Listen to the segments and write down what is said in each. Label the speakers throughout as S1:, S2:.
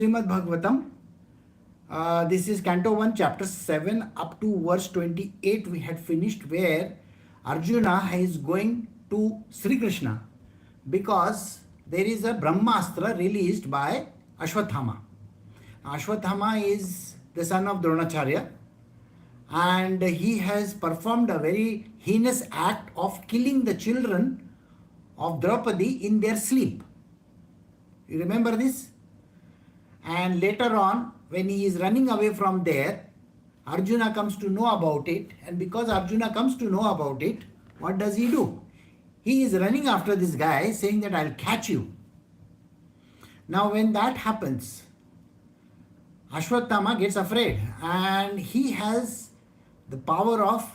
S1: Srimad Bhagavatam. This is Canto 1, Chapter 7, up to verse 28 we had finished, where Arjuna is going to Shri Krishna because there is a Brahmastra released by Ashwathama. Ashwathama is the son of Dronacharya, and he has performed a very heinous act of killing the children of Draupadi in their sleep. You remember this? And later on, when he is running away from there, Arjuna comes to know about it. And because Arjuna comes to know about it, what does he do? He is running after this guy saying that I'll catch you. Now when that happens, Ashwathama gets afraid, and he has the power of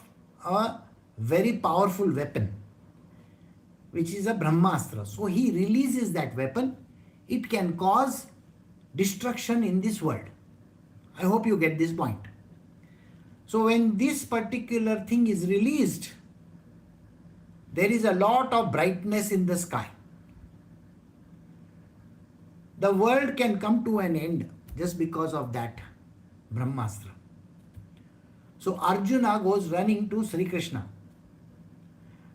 S1: a very powerful weapon, which is a Brahmastra. So he releases that weapon. It can cause destruction in this world. I hope you get this point. So when this particular thing is released, there is a lot of brightness in the sky. The world can come to an end just because of that Brahmastra. So Arjuna goes running to Sri Krishna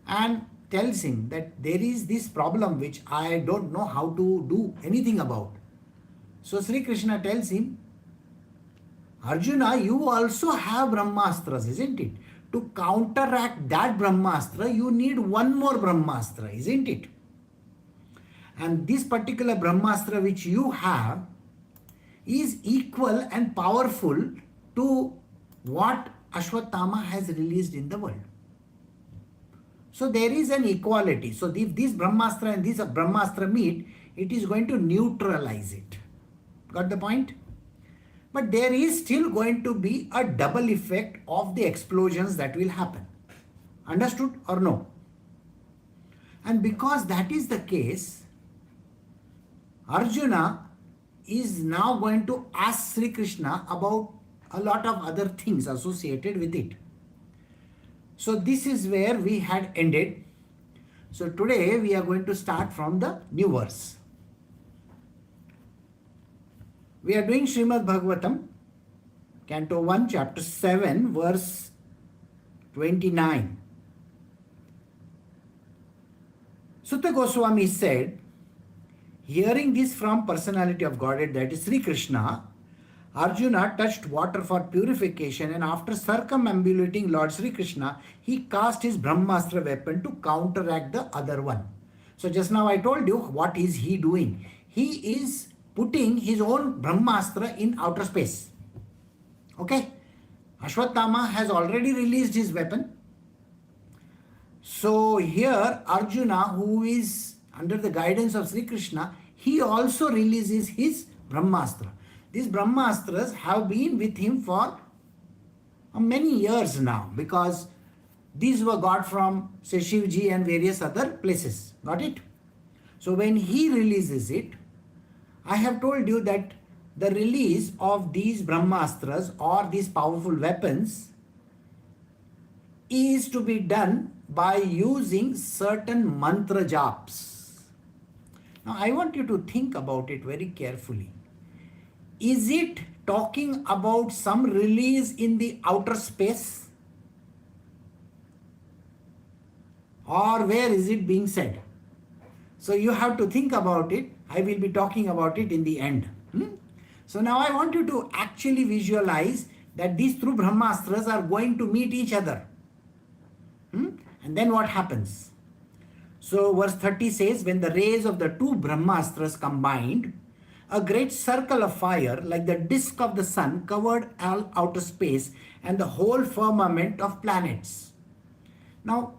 S1: and tells him that there is this problem which I don't know how to do anything about. So Sri Krishna tells him, Arjuna, you also have Brahmastras, isn't it? To counteract that Brahmastra, you need one more Brahmastra, isn't it? And this particular Brahmastra which you have is equal and powerful to what Ashwathama has released in the world. So there is an equality. So if this Brahmastra and this Brahmastra meet, it is going to neutralize it. Got the point? But there is still going to be a double effect of the explosions that will happen. Understood or no? And because that is the case, Arjuna is now going to ask Sri Krishna about a lot of other things associated with it. So this is where we had ended. So today we are going to start from the new verse. We are doing Srimad Bhagavatam, Canto 1, Chapter 7, verse 29. Sutta Goswami said, hearing this from personality of Godhead, that is Sri Krishna, Arjuna touched water for purification, and after circumambulating Lord Sri Krishna, he cast his Brahmastra weapon to counteract the other one. So just now I told you what is he doing. He is putting his own Brahmastra in outer space. Okay? Ashwathama has already released his weapon. So here Arjuna, who is under the guidance of Sri Krishna, he also releases his Brahmastra. These Brahmastras have been with him for many years now, because these were got from, say, Shivji and various other places. Got it? So when he releases it, I have told you that the release of these Brahmastras or these powerful weapons is to be done by using certain mantra japs. Now I want you to think about it very carefully. Is it talking about some release in the outer space? Or where is it being said? So you have to think about it. I will be talking about it in the end. So now I want you to actually visualize that these two Brahmastras are going to meet each other. And then what happens? So verse 30 says, when the rays of the two Brahmastras combined, a great circle of fire like the disk of the sun covered all outer space and the whole firmament of planets. Now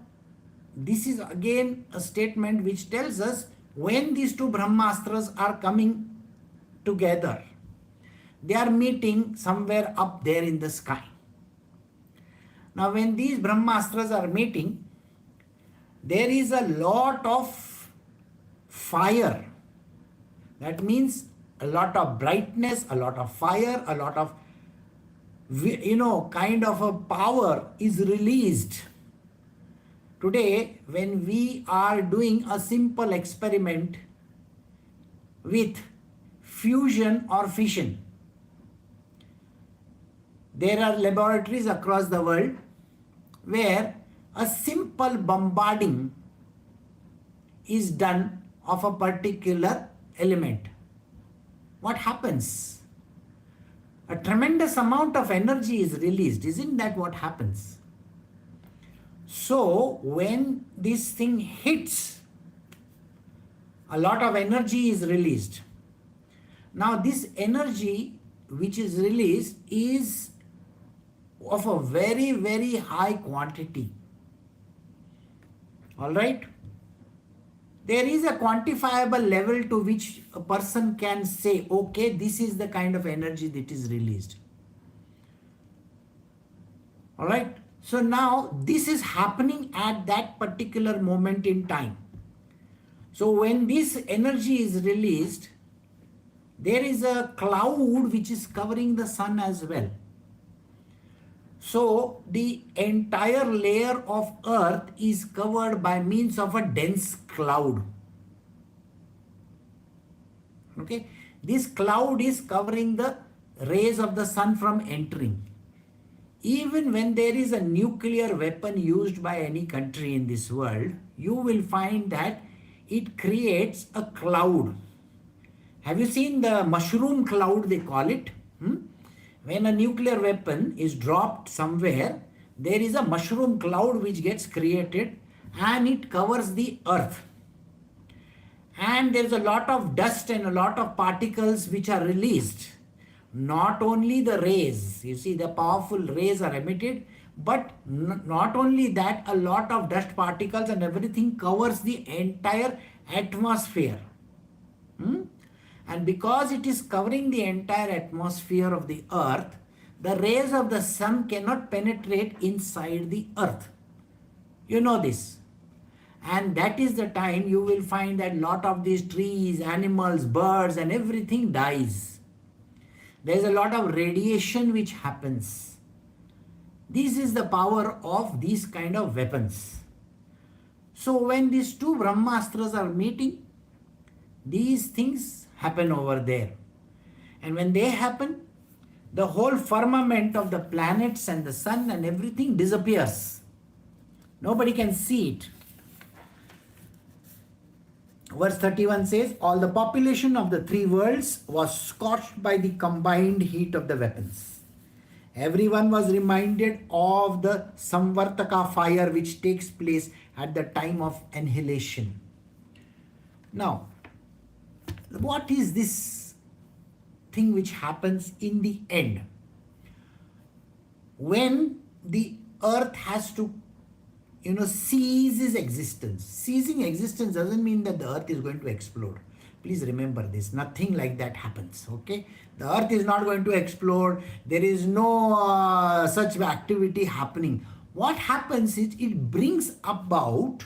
S1: this is again a statement which tells us when these two Brahmastras are coming together, they are meeting somewhere up there in the sky. Now when these Brahmastras are meeting, there is a lot of fire. That means a lot of brightness, a lot of fire, a lot of, kind of a power is released. Today, when we are doing a simple experiment with fusion or fission. There are laboratories across the world where a simple bombarding is done of a particular element. What happens? A tremendous amount of energy is released. Isn't that what happens? So when this thing hits, a lot of energy is released. Now this energy which is released is of a very, very high quantity. All right? There is a quantifiable level to which a person can say, okay, this is the kind of energy that is released. All right? So now this is happening at that particular moment in time. So when this energy is released, there is a cloud which is covering the sun as well. So the entire layer of earth is covered by means of a dense cloud. Okay, this cloud is covering the rays of the sun from entering. Even when there is a nuclear weapon used by any country in this world, you will find that it creates a cloud. Have you seen the mushroom cloud, they call it? When a nuclear weapon is dropped somewhere, there is a mushroom cloud which gets created and it covers the earth. And there is a lot of dust and a lot of particles which are released. Not only the rays, you see the powerful rays are emitted, but not only that, a lot of dust particles and everything covers the entire atmosphere. And because it is covering the entire atmosphere of the earth, the rays of the sun cannot penetrate inside the earth. You know this. And that is the time you will find that lot of these trees, animals, birds and everything dies. There is a lot of radiation which happens. This is the power of these kind of weapons. So when these two Brahmastras are meeting, these things happen over there. And when they happen, the whole firmament of the planets and the sun and everything disappears. Nobody can see it. Verse 31 says, all the population of the three worlds was scorched by the combined heat of the weapons. Everyone was reminded of the Samvartaka fire which takes place at the time of annihilation. Now, what is this thing which happens in the end? When the earth has to ceases existence. Ceasing existence doesn't mean that the earth is going to explode. Please remember this. Nothing like that happens. Okay? The earth is not going to explode. There is no such activity happening. What happens is it brings about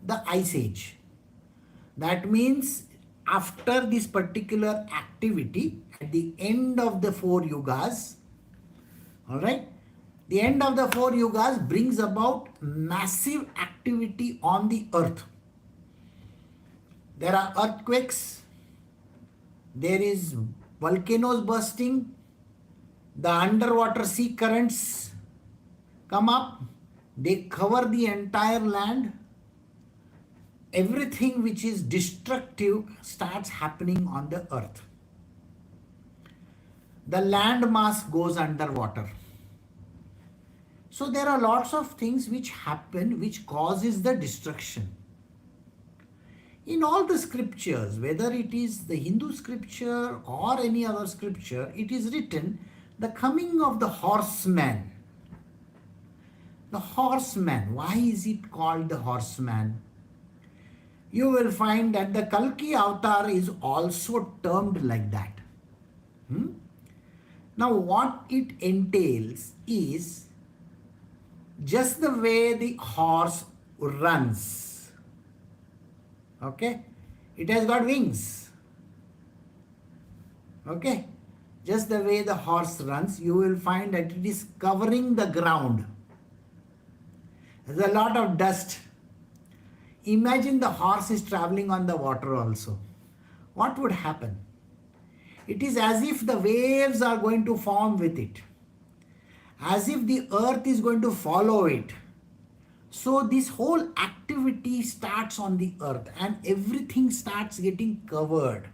S1: the ice age. That means after this particular activity, at the end of the 4 yugas, all right, the end of the 4 yugas brings about massive activity on the earth. There are earthquakes, there is volcanoes bursting, the underwater sea currents come up, they cover the entire land. Everything which is destructive starts happening on the earth. The land mass goes underwater. So there are lots of things which happen which causes the destruction. In all the scriptures, whether it is the Hindu scripture or any other scripture, it is written the coming of the horseman. The horseman, why is it called the horseman? You will find that the Kalki avatar is also termed like that. Now what it entails is just the way the horse runs. Okay? It has got wings. Okay? Just the way the horse runs, you will find that it is covering the ground. There's a lot of dust. Imagine the horse is traveling on the water also. What would happen? It is as if the waves are going to form with it, as if the earth is going to follow it. So this whole activity starts on the earth and everything starts getting covered.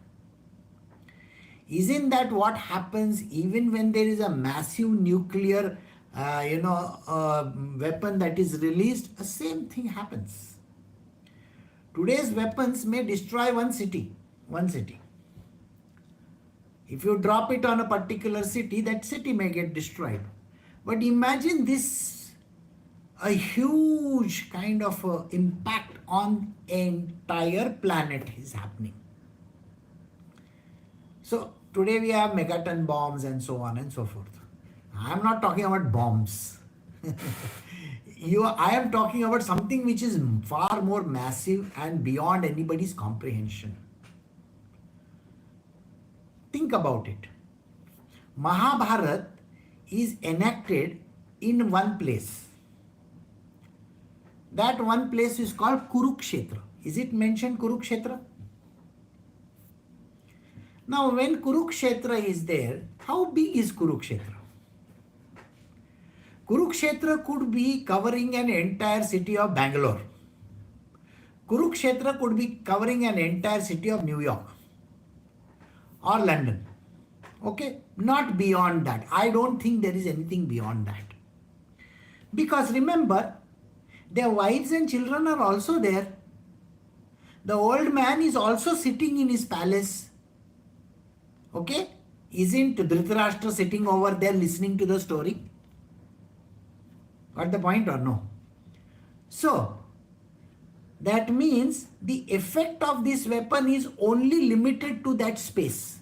S1: Isn't that what happens even when there is a massive nuclear weapon that is released? The same thing happens. Today's weapons may destroy one city. If you drop it on a particular city, that city may get destroyed. But imagine this, a huge kind of impact on entire planet is happening. So today we have megaton bombs and so on and so forth. I am not talking about bombs. I am talking about something which is far more massive and beyond anybody's comprehension. Think about it. Mahabharata is enacted in one place. That one place is called Kurukshetra. Is it mentioned Kurukshetra? Now when Kurukshetra is there, how big is Kurukshetra? Kurukshetra could be covering an entire city of Bangalore. Kurukshetra could be covering an entire city of New York or London. Okay, not beyond that. I don't think there is anything beyond that. Because remember, their wives and children are also there. The old man is also sitting in his palace. Okay, isn't Dhritarashtra sitting over there listening to the story? Got the point or no? So, that means the effect of this weapon is only limited to that space.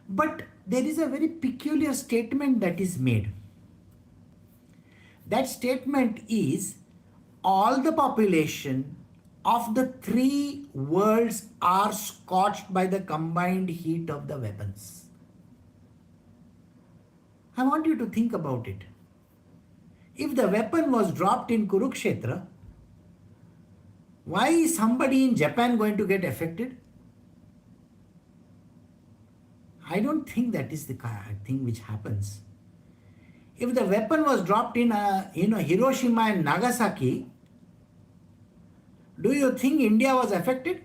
S1: But there is a very peculiar statement that is made. That statement is, all the population of the three worlds are scorched by the combined heat of the weapons. I want you to think about it. If the weapon was dropped in Kurukshetra, why is somebody in Japan going to get affected? I don't think that is the thing which happens. If the weapon was dropped in Hiroshima and Nagasaki, do you think India was affected?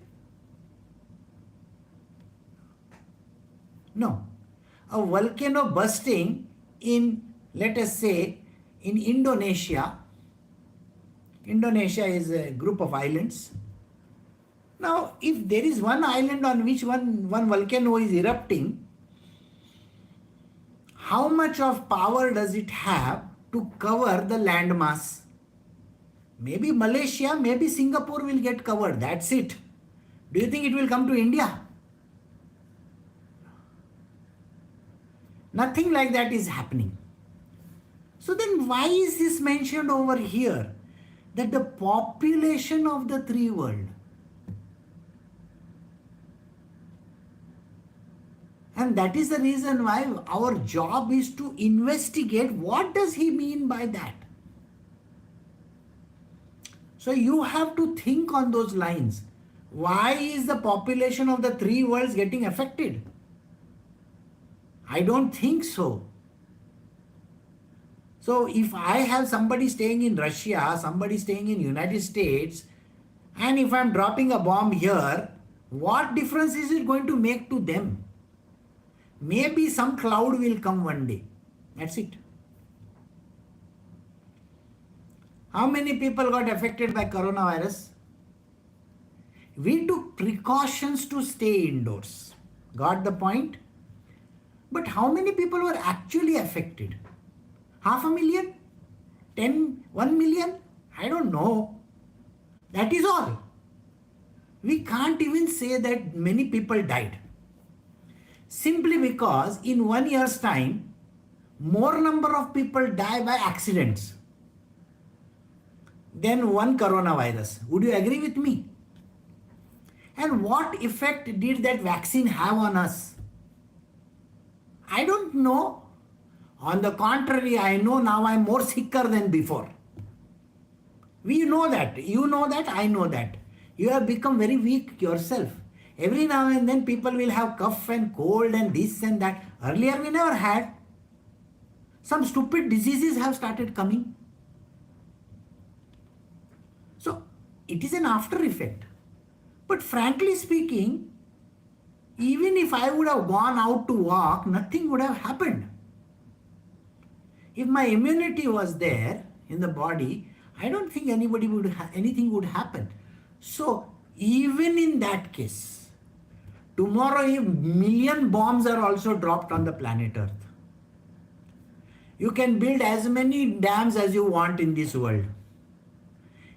S1: No. A volcano bursting in, let us say, in Indonesia. Indonesia is a group of islands. Now, if there is one island on which one volcano is erupting, how much of power does it have to cover the landmass? Maybe Malaysia, maybe Singapore will get covered. That's it. Do you think it will come to India? Nothing like that is happening. So then why is this mentioned over here? That the population of the three worlds. And that is the reason why our job is to investigate what does he mean by that. So you have to think on those lines. Why is the population of the three worlds getting affected? I don't think so. So if I have somebody staying in Russia, somebody staying in United States, and if I'm dropping a bomb here, what difference is it going to make to them? Maybe some cloud will come one day. That's it. How many people got affected by coronavirus? We took precautions to stay indoors. Got the point? But how many people were actually affected? 500,000? 1 million? I don't know. That is all. We can't even say that many people died. Simply because in 1 year's time, more number of people die by accidents than one coronavirus. Would you agree with me? And what effect did that vaccine have on us? I don't know. On the contrary, I know now I'm more sicker than before. We know that. You know that. I know that. You have become very weak yourself. Every now and then people will have cough and cold and this and that. Earlier we never had. Some stupid diseases have started coming. So it is an after effect. But frankly speaking, even if I would have gone out to walk, nothing would have happened. If my immunity was there in the body, I don't think anything would happen. So even in that case, tomorrow if million bombs are also dropped on the planet Earth, you can build as many dams as you want in this world.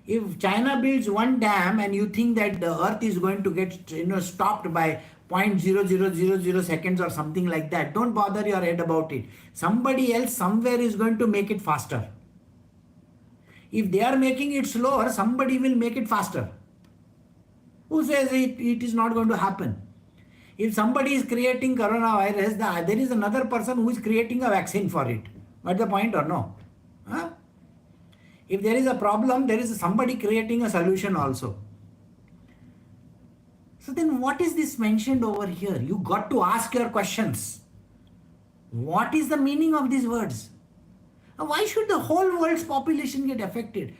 S1: If China builds one dam and you think that the earth is going to get stopped by 0.0000 seconds or something like that, don't bother your head about it. Somebody else somewhere is going to make it faster. If they are making it slower, somebody will make it faster. Who says it is not going to happen? If somebody is creating coronavirus, there is another person who is creating a vaccine for it. What's the point or no? Huh? If there is a problem, there is somebody creating a solution also. So then what is this mentioned over here? You got to ask your questions. What is the meaning of these words? Why should the whole world's population get affected?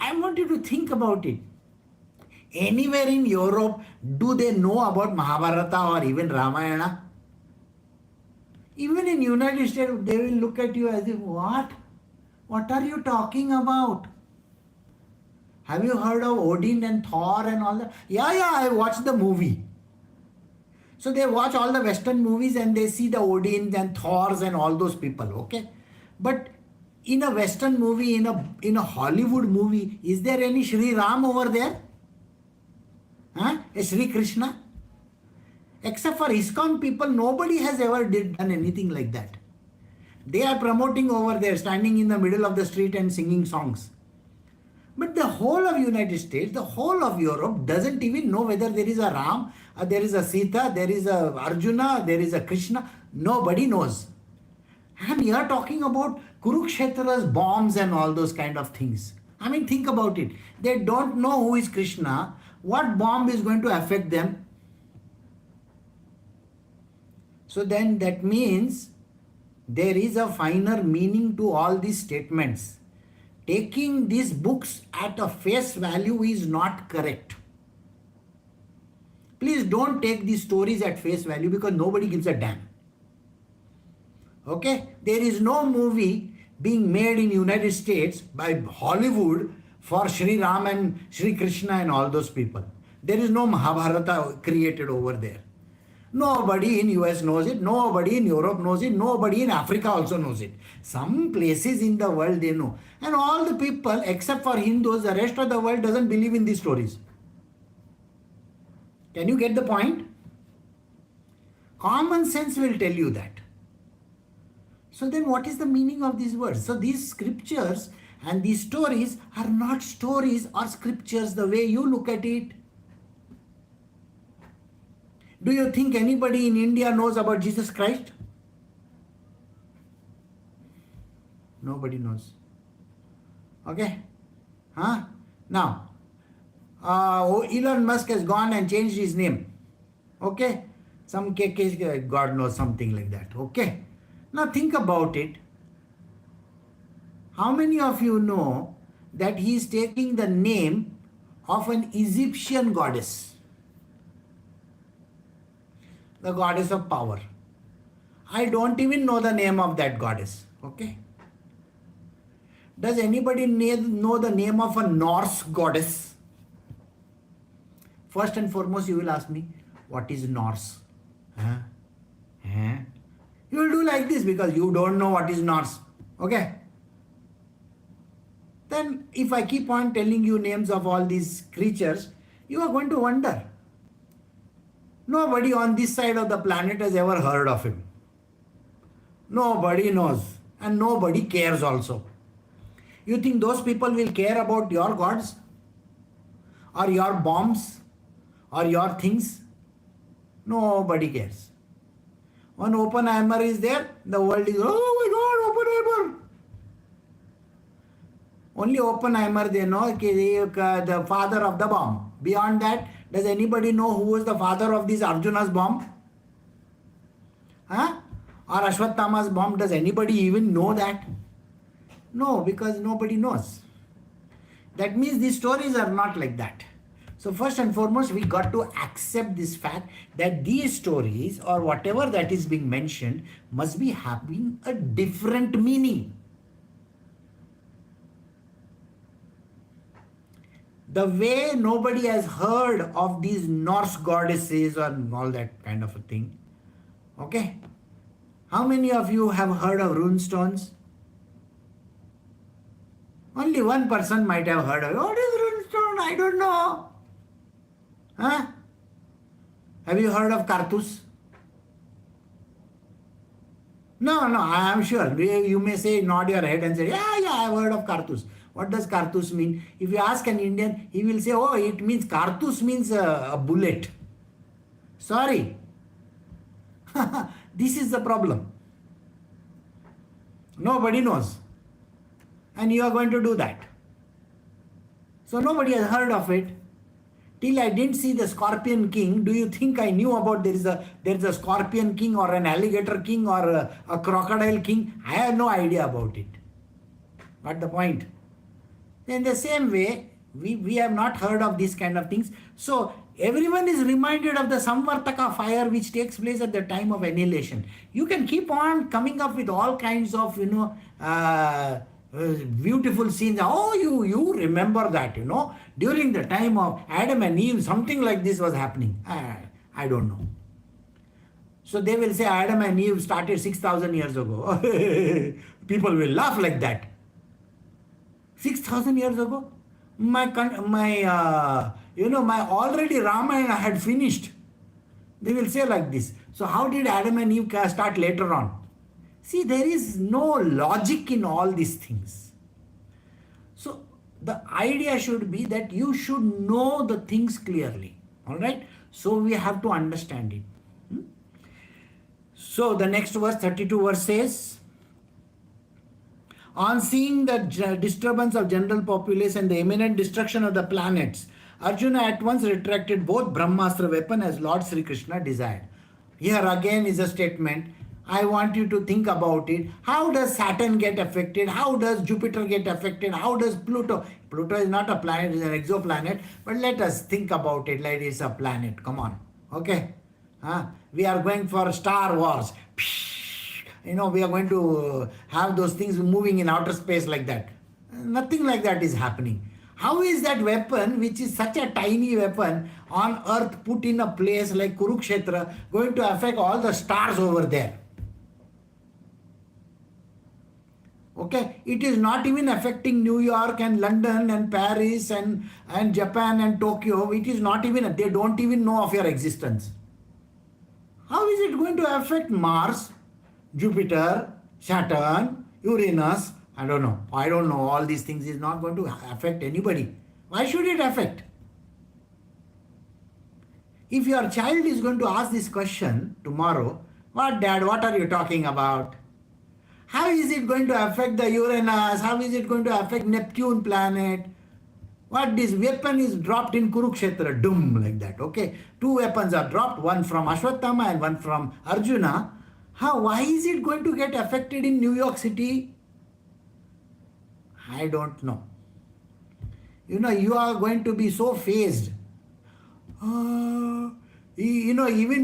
S1: I want you to think about it. Anywhere in Europe, do they know about Mahabharata or even Ramayana? Even in United States, they will look at you as if, what? What are you talking about? Have you heard of Odin and Thor and all that? Yeah, I watched the movie. So they watch all the Western movies and they see the Odins and Thors and all those people, okay? But in a Western movie, in a Hollywood movie, is there any Shri Ram over there? Huh? A Shri Krishna? Except for ISKCON people, nobody has ever done anything like that. They are promoting over there, standing in the middle of the street and singing songs. But the whole of United States, the whole of Europe doesn't even know whether there is a Ram, there is a Sita, there is a Arjuna, there is a Krishna. Nobody knows. And we are talking about Kuruksetra's bombs and all those kind of things. I mean, think about it. They don't know who is Krishna, what bomb is going to affect them. So then that means there is a finer meaning to all these statements. Taking these books at a face value is not correct. Please don't take these stories at face value because nobody gives a damn. Okay? There is no movie being made in United States by Hollywood for Shri Ram and Shri Krishna and all those people. There is no Mahabharata created over there. Nobody in US knows it, nobody in Europe knows it, nobody in Africa also knows it. Some places in the world they know. And all the people except for Hindus, the rest of the world doesn't believe in these stories. Can you get the point? Common sense will tell you that. So then what is the meaning of these words? So these scriptures and these stories are not stories or scriptures the way you look at it. Do you think anybody in India knows about Jesus Christ? Nobody knows. Okay? Huh? Now, Elon Musk has gone and changed his name. Okay? Some case, God knows, something like that. Okay? Now think about it. How many of you know that he is taking the name of an Egyptian goddess? The goddess of power. I don't even know the name of that goddess. Okay? Does anybody know the name of a Norse goddess? First and foremost, you will ask me, what is Norse? Huh? Huh? You will do like this because you don't know what is Norse. Okay? Then if I keep on telling you names of all these creatures, you are going to wonder. Nobody on this side of the planet has ever heard of him. Nobody knows. And nobody cares also. You think those people will care about your gods? Or your bombs? Or your things? Nobody cares. When Oppenheimer is there, the world is, oh my God, Oppenheimer. Only Oppenheimer they know, the father of the bomb. Beyond that, Does anybody know who was the father of this Arjuna's bomb? Huh? Or Ashwathama's bomb? Does anybody even know that? No, because nobody knows. That means these stories are not like that. So first and foremost, we got to accept this fact that these stories or whatever that is being mentioned must be having a different meaning. The way nobody has heard of these Norse goddesses or all that kind of a thing. Okay? How many of you have heard of runestones? Only one person might have heard of it. What is runestone? I don't know. Huh? Have you heard of Kartus? No, I am sure. You may say, nod your head and say, yeah, I have heard of Kartus. What does Kartus mean? If you ask an Indian, he will say, oh, it means Kartus means a bullet. Sorry. This is the problem. Nobody knows. And you are going to do that. So nobody has heard of it. Till I didn't see the Scorpion King, do you think I knew about there is a Scorpion King or an Alligator King or a Crocodile King? I have no idea about it. What the point? In the same way, we have not heard of these kind of things. So everyone is reminded of the Samvartaka fire which takes place at the time of annihilation. You can keep on coming up with all kinds of, beautiful scenes. Oh, you remember that, during the time of Adam and Eve, something like this was happening. I don't know. So they will say Adam and Eve started 6,000 years ago. People will laugh like that. 6,000 years ago? My already Ramayana had finished. They will say like this. So how did Adam and Eve start later on? See, there is no logic in all these things. So the idea should be that you should know the things clearly. All right? So we have to understand it. So the next verse, 32 verse says, on seeing the disturbance of general populace and the imminent destruction of the planets, Arjuna at once retracted both Brahmastra weapon as Lord Shri Krishna desired. Here again is a statement. I want you to think about it. How does Saturn get affected? How does Jupiter get affected? How does Pluto? Pluto is not a planet, it is an exoplanet. But let us think about it like it's a planet. Come on. Okay? We are going for Star Wars. We are going to have those things moving in outer space like that. Nothing like that is happening. How is that weapon, which is such a tiny weapon, on earth put in a place like Kurukshetra, going to affect all the stars over there? Okay, it is not even affecting New York and London and Paris and Japan and Tokyo. It is not even, they don't even know of your existence. How is it going to affect Mars, Jupiter, Saturn, Uranus? I don't know. All these things is not going to affect anybody. Why should it affect? If your child is going to ask this question tomorrow, what dad, what are you talking about? How is it going to affect the Uranus? How is it going to affect Neptune planet? What this weapon is dropped in Kurukshetra, doom, like that, okay? 2 weapons are dropped, one from Ashwathama and one from Arjuna. Why is it going to get affected in New York City? I don't know. You are going to be so phased. Even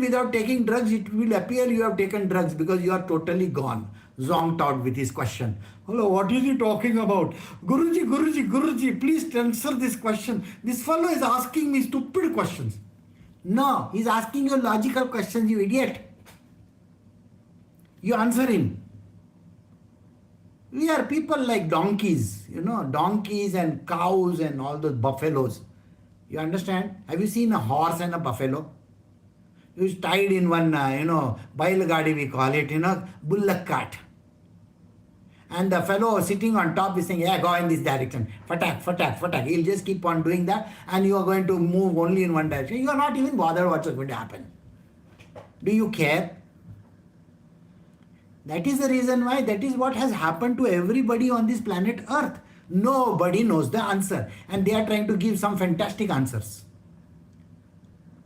S1: without taking drugs, it will appear you have taken drugs because you are totally gone. Zonked out with his question. Hello, what is he talking about? Guruji, please answer this question. This fellow is asking me stupid questions. No, he's asking you logical questions, you idiot. You answer him. We are people like donkeys, donkeys and cows and all those buffaloes. You understand? Have you seen a horse and a buffalo? It's tied in one, bailgadi we call it, bullock cart. And the fellow sitting on top is saying, yeah, go in this direction. Fatak. He'll just keep on doing that and you are going to move only in one direction. You are not even bothered what's going to happen. Do you care? That is the reason why that is what has happened to everybody on this planet Earth. Nobody knows the answer and they are trying to give some fantastic answers.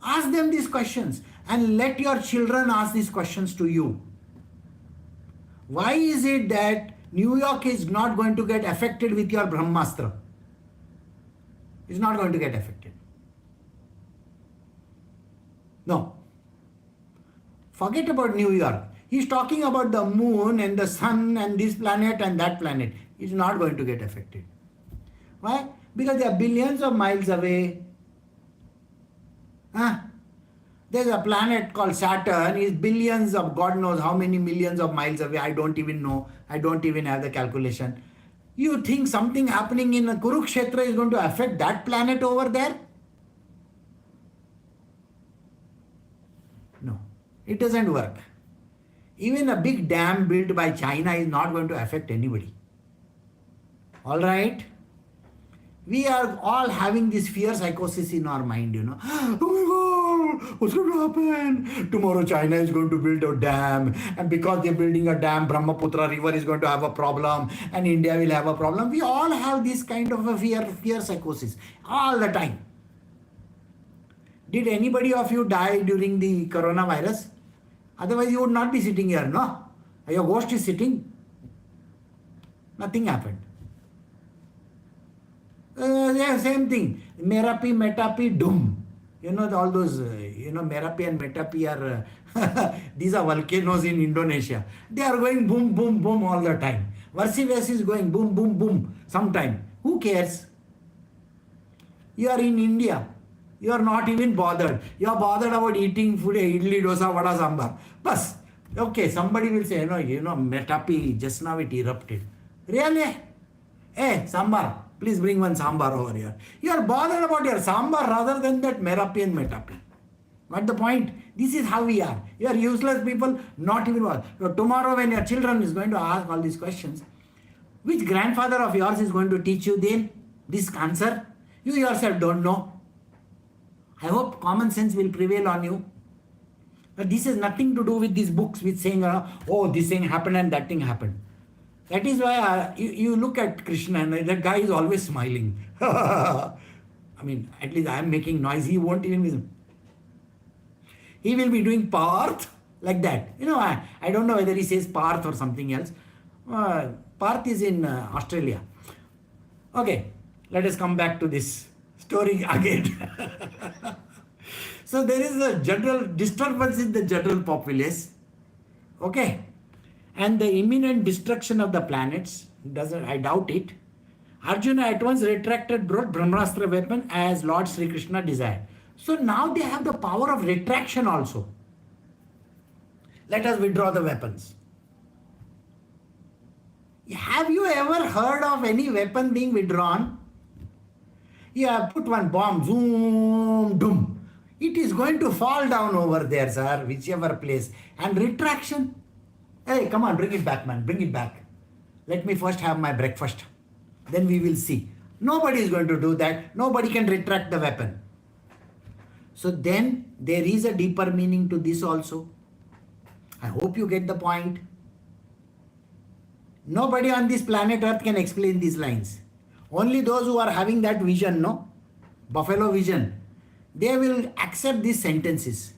S1: Ask them these questions and let your children ask these questions to you. Why is it that New York is not going to get affected with your Brahmastra? It's not going to get affected. No. Forget about New York. He's talking about the moon and the sun and this planet and that planet. It's not going to get affected. Why? Because they are billions of miles away. There's a planet called Saturn. It's billions of, God knows how many millions of miles away. I don't even know. I don't even have the calculation. You think something happening in Kurukshetra is going to affect that planet over there? No. It doesn't work. Even a big dam built by China is not going to affect anybody. All right? We are all having this fear psychosis in our mind, Oh my God, what's going to happen? Tomorrow China is going to build a dam, and because they're building a dam, Brahmaputra river is going to have a problem, and India will have a problem. We all have this kind of a fear psychosis all the time. Did anybody of you die during the coronavirus? Otherwise you would not be sitting here, no? Your ghost is sitting. Nothing happened. Yeah, same thing. Merapi, Metapi, Dum. All those, Merapi and Metapi are, these are volcanoes in Indonesia. They are going boom, boom, boom all the time. Versivas is going boom, boom, boom sometime. Who cares? You are in India. You are not even bothered. You are bothered about eating food, idli, dosa, vada, sambar. Bas. Okay, somebody will say, Metapi, just now it erupted. Really? Hey, sambar. Please bring one sambar over here. You are bothered about your sambar rather than that Merapi and Metapi. What the point? This is how we are. You are useless people, not even bothered. So tomorrow when your children is going to ask all these questions, which grandfather of yours is going to teach you then this answer? You yourself don't know. I hope common sense will prevail on you. But this has nothing to do with these books which saying, oh, this thing happened and that thing happened. That is why you look at Krishna and that guy is always smiling. I mean, at least I am making noise. He won't even be. He will be doing Parth like that. I don't know whether he says Parth or something else. Parth is in Australia. Okay, let us come back to this story again. So there is a general disturbance in the general populace. Okay. And the imminent destruction of the planets, I doubt it. Arjuna at once retracted, brought Brahmastra weapon as Lord Shri Krishna desired. So now they have the power of retraction also. Let us withdraw the weapons. Have you ever heard of any weapon being withdrawn? You have put one bomb, zoom, doom. It is going to fall down over there, sir, whichever place. And retraction? Hey, come on, bring it back, man. Bring it back. Let me first have my breakfast. Then we will see. Nobody is going to do that. Nobody can retract the weapon. So then there is a deeper meaning to this also. I hope you get the point. Nobody on this planet Earth can explain these lines. Only those who are having that vision, buffalo vision, they will accept these sentences.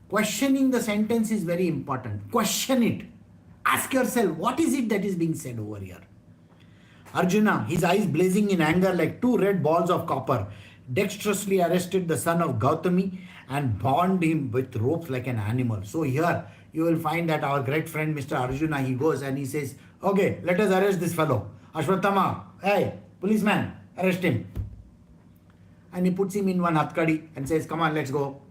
S1: Questioning the sentence is very important. Question it. Ask yourself, what is it that is being said over here? Arjuna, his eyes blazing in anger like two red balls of copper, dexterously arrested the son of Gautami and bound him with ropes like an animal. So here you will find that our great friend Mr. Arjuna, he goes and he says, okay, let us arrest this fellow. Ashwathama, hey, policeman, arrest him. And he puts him in one hatkadi and says, come on, let's go.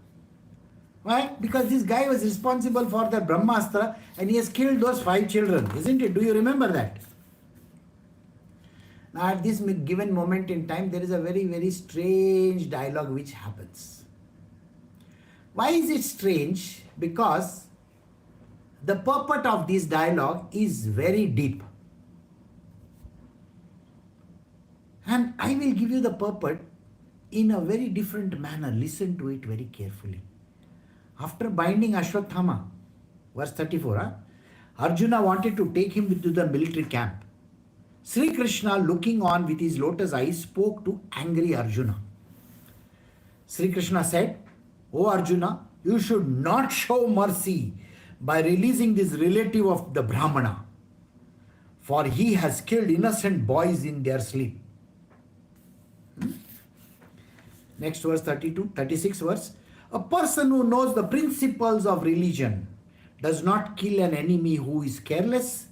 S1: Why? Because this guy was responsible for the Brahmastra and he has killed those 5 children, isn't it? Do you remember that? Now at this given moment in time, there is a very, very strange dialogue which happens. Why is it strange? Because the purport of this dialogue is very deep. And I will give you the purport in a very different manner. Listen to it very carefully. After binding Ashwathama, verse 34, Arjuna wanted to take him to the military camp. Sri Krishna, looking on with his lotus eyes, spoke to angry Arjuna. Sri Krishna said, O Arjuna, you should not show mercy by releasing this relative of the Brahmana, for he has killed innocent boys in their sleep. Next verse 32, 36 verse. A person who knows the principles of religion does not kill an enemy who is careless,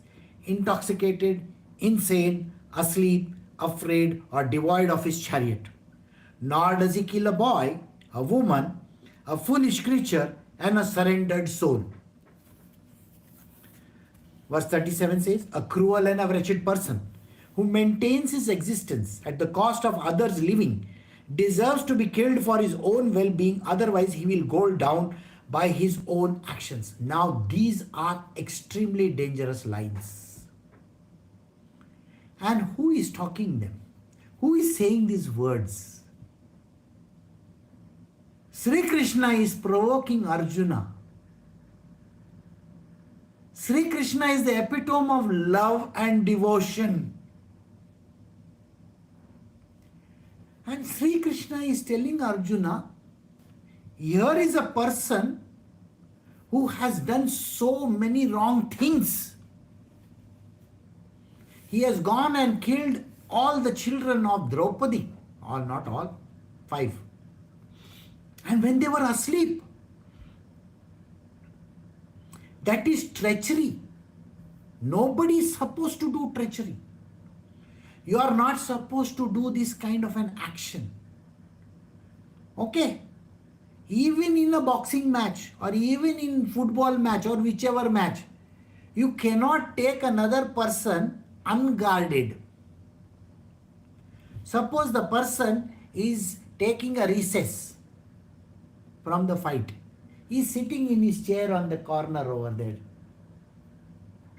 S1: intoxicated, insane, asleep, afraid, or devoid of his chariot. Nor does he kill a boy, a woman, a foolish creature, and a surrendered soul. Verse 37 says, a cruel and a wretched person who maintains his existence at the cost of others' living deserves to be killed for his own well-being, otherwise he will go down by his own actions. Now these are extremely dangerous lines. And who is talking them? Who is saying these words? Shri Krishna is provoking Arjuna. Shri Krishna is the epitome of love and devotion. And Shri Krishna is telling Arjuna, here is a person who has done so many wrong things. He has gone and killed all the children of Draupadi. All, not all, 5. And when they were asleep. That is treachery. Nobody is supposed to do treachery. You are not supposed to do this kind of an action. Okay? Even in a boxing match or even in football match or whichever match, you cannot take another person unguarded. Suppose the person is taking a recess from the fight. He is sitting in his chair on the corner over there.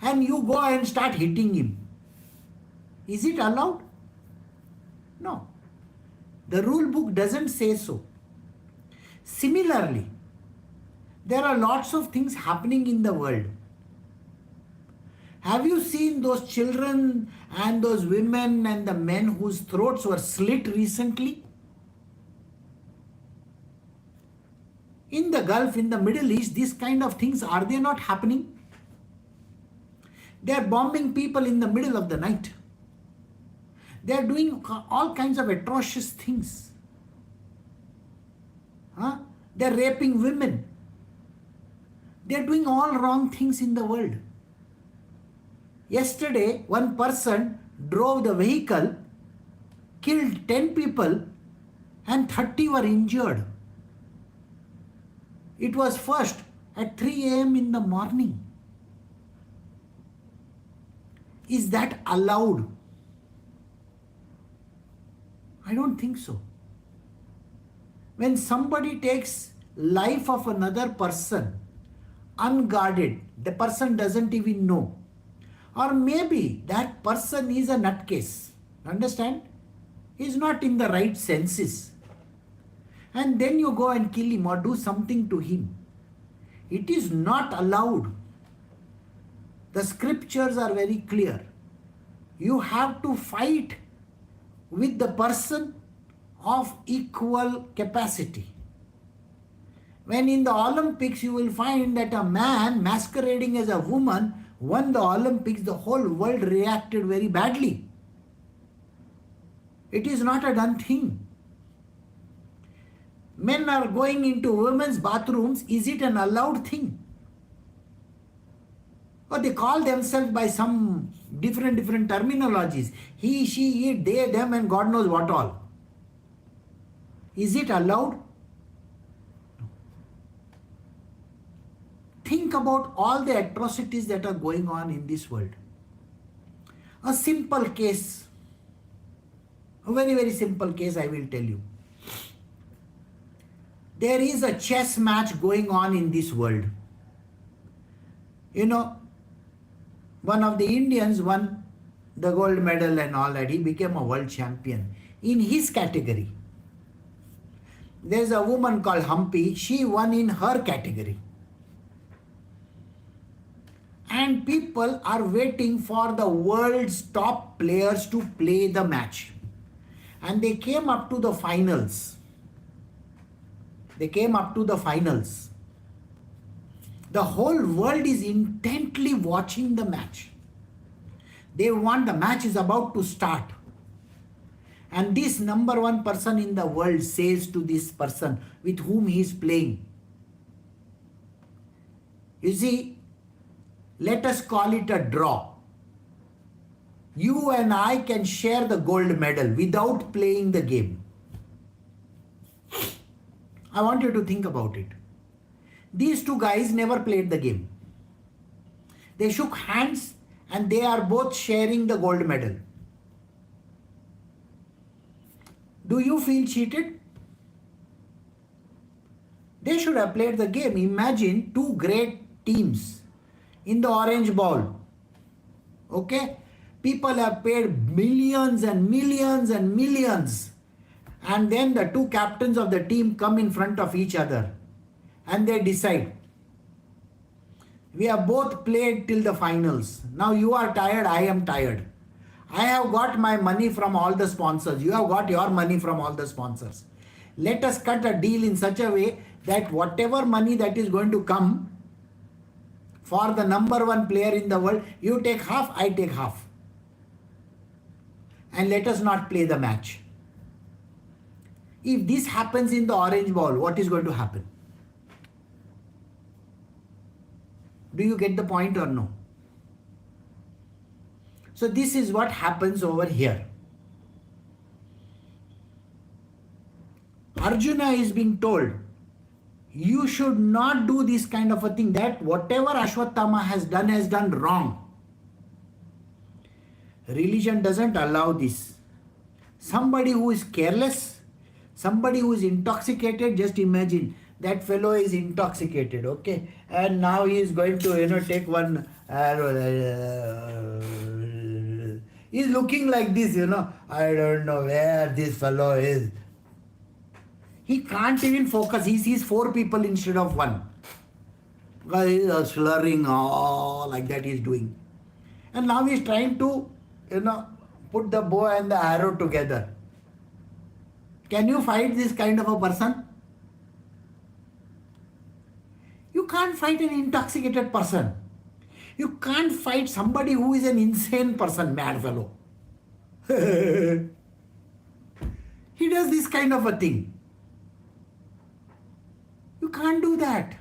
S1: And you go and start hitting him. Is it allowed? No. The rule book doesn't say so. Similarly, there are lots of things happening in the world. Have you seen those children and those women and the men whose throats were slit recently? In the Gulf, in the Middle East, these kind of things, are they not happening? They are bombing people in the middle of the night. They are doing all kinds of atrocious things. They are raping women. They are doing all wrong things in the world. Yesterday, one person drove the vehicle, killed 10 people, and 30 were injured. It was first at 3 a.m. in the morning. Is that allowed? I don't think so. When somebody takes life of another person unguarded, the person doesn't even know. Or maybe that person is a nutcase. Understand? He's not in the right senses. And then you go and kill him or do something to him. It is not allowed. The scriptures are very clear. You have to fight with the person of equal capacity. When in the Olympics you will find that a man masquerading as a woman won the Olympics, the whole world reacted very badly. It is not a done thing. Men are going into women's bathrooms. Is it an allowed thing? Or they call themselves by some different terminologies. He, she, it, they, them, and God knows what all. Is it allowed? No. Think about all the atrocities that are going on in this world. A simple case, a very simple case I will tell you. There is a chess match going on in this world. You know, one of the Indians won the gold medal and all that. He became a world champion in his category. There's a woman called Humpy. She won in her category. And people are waiting for the world's top players to play the match. And they came up to the finals. They came up to the finals. The whole world is intently watching the match. They want, the match is about to start. And this number one person in the world says to this person with whom he is playing, you see, let us call it a draw. You and I can share the gold medal without playing the game. I want you to think about it. These two guys never played the game. They shook hands and they are both sharing the gold medal. Do you feel cheated? They should have played the game. Imagine two great teams in the orange ball. Okay? People have paid millions and millions and millions. And then the two captains of the team come in front of each other. And they decide. We have both played till the finals. Now you are tired, I am tired. I have got my money from all the sponsors. You have got your money from all the sponsors. Let us cut a deal in such a way that whatever money that is going to come for the number one player in the world, you take half, I take half. And let us not play the match. If this happens in the orange ball, what is going to happen? Do you get the point or no? So this is what happens over here. Arjuna is being told, you should not do this kind of a thing, that whatever Ashwathama has done wrong. Religion doesn't allow this. Somebody who is careless, somebody who is intoxicated, just imagine, that fellow is intoxicated, okay? And now he is going to, take one, he's looking like this, I don't know where this fellow is. He can't even focus. He sees four people instead of one. Because he is slurring, like that he is doing. And now he is trying to, put the bow and the arrow together. Can you fight this kind of a person? You can't fight an intoxicated person. You can't fight somebody who is an insane person, mad fellow. He does this kind of a thing. You can't do that.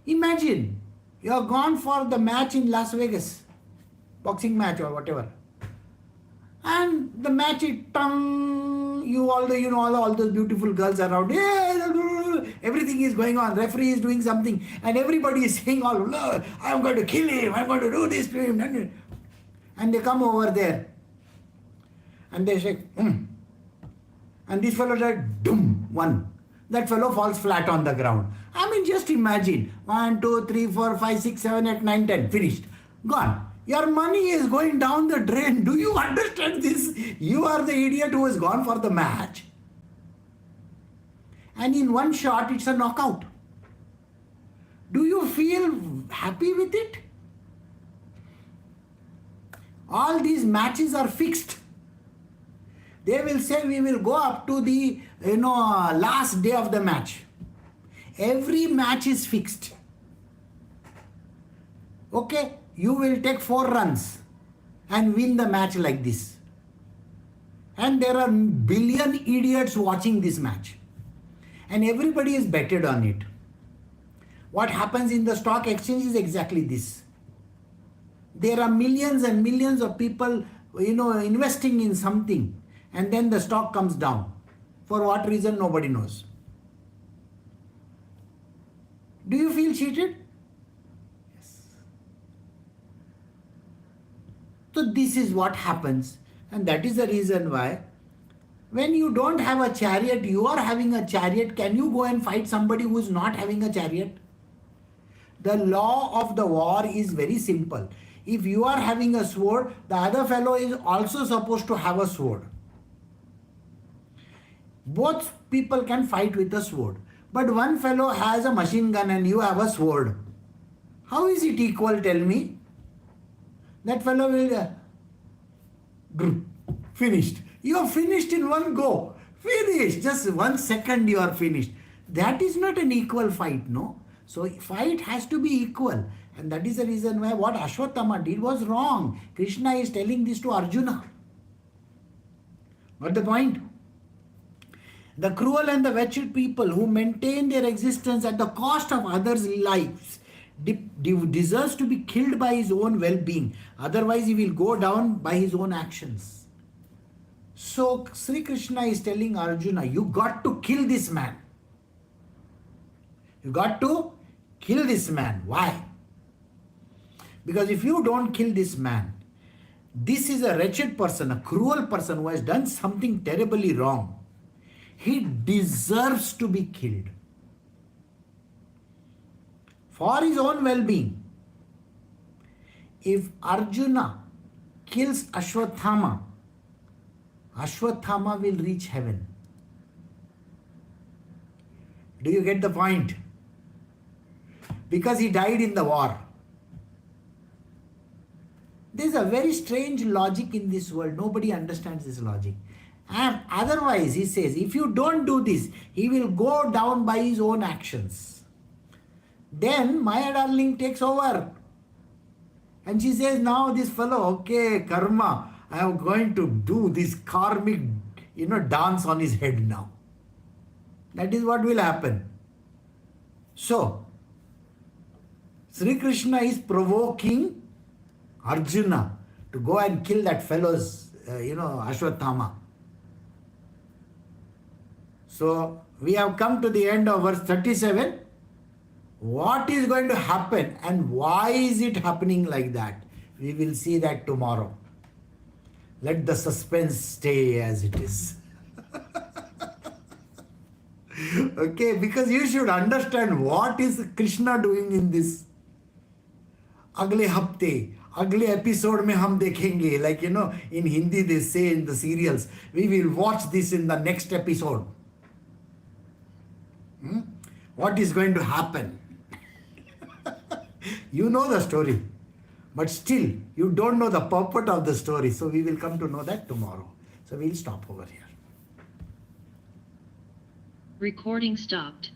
S1: Imagine, you are gone for the match in Las Vegas, boxing match or whatever. And the match is all those beautiful girls around. Everything is going on. Referee is doing something. And everybody is saying I'm going to kill him. I'm going to do this to him. And they come over there. And they say, And this fellow does, one. That fellow falls flat on the ground. I mean, just imagine. 1, 2, 3, 4, 5, 6, 7, 8, 9, 10. Finished. Gone. Your money is going down the drain. Do you understand this? You are the idiot who has gone for the match. And in one shot, it's a knockout. Do you feel happy with it? All these matches are fixed. They will say we will go up to the last day of the match. Every match is fixed. Okay, you will take 4 runs and win the match like this. And there are billion idiots watching this match. And everybody is betted on it. What happens in the stock exchange is exactly this. There are millions and millions of people, investing in something. And then the stock comes down. For what reason, nobody knows. Do you feel cheated? Yes. So this is what happens. And that is the reason why when you don't have a chariot, you are having a chariot. Can you go and fight somebody who is not having a chariot? The law of the war is very simple. If you are having a sword, the other fellow is also supposed to have a sword. Both people can fight with a sword. But one fellow has a machine gun and you have a sword. How is it equal, tell me? That fellow will... finished. You are finished in one go. Finished. Just 1 second you are finished. That is not an equal fight, no? So fight has to be equal. And that is the reason why what Ashwathama did was wrong. Krishna is telling this to Arjuna. Got the point? The cruel and the wretched people who maintain their existence at the cost of others' lives deserves to be killed by his own well-being. Otherwise he will go down by his own actions. So Sri Krishna is telling Arjuna, you got to kill this man. You got to kill this man. Why? Because if you don't kill this man, this is a wretched person, a cruel person who has done something terribly wrong. He deserves to be killed. For his own well-being. If Arjuna kills Ashwathama, Ashwathama will reach heaven. Do you get the point? Because he died in the war. There is a very strange logic in this world. Nobody understands this logic. And otherwise, he says, if you don't do this, he will go down by his own actions. Then Maya darling takes over. And she says, now this fellow, okay, karma, I am going to do this karmic, dance on his head now. That is what will happen. So, Sri Krishna is provoking Arjuna to go and kill that fellow's, Ashwathama. So, we have come to the end of verse 37. What is going to happen and why is it happening like that? We will see that tomorrow. Let the suspense stay as it is. Okay, because you should understand what is Krishna doing in this. अगले हफ्ते अगले episode में हम देखेंगे, like in Hindi they say in the serials, we will watch this in the next episode. What is going to happen? You know the story, but still you don't know the purport of the story. So we will come to know that tomorrow. So we'll stop over here.
S2: Recording stopped.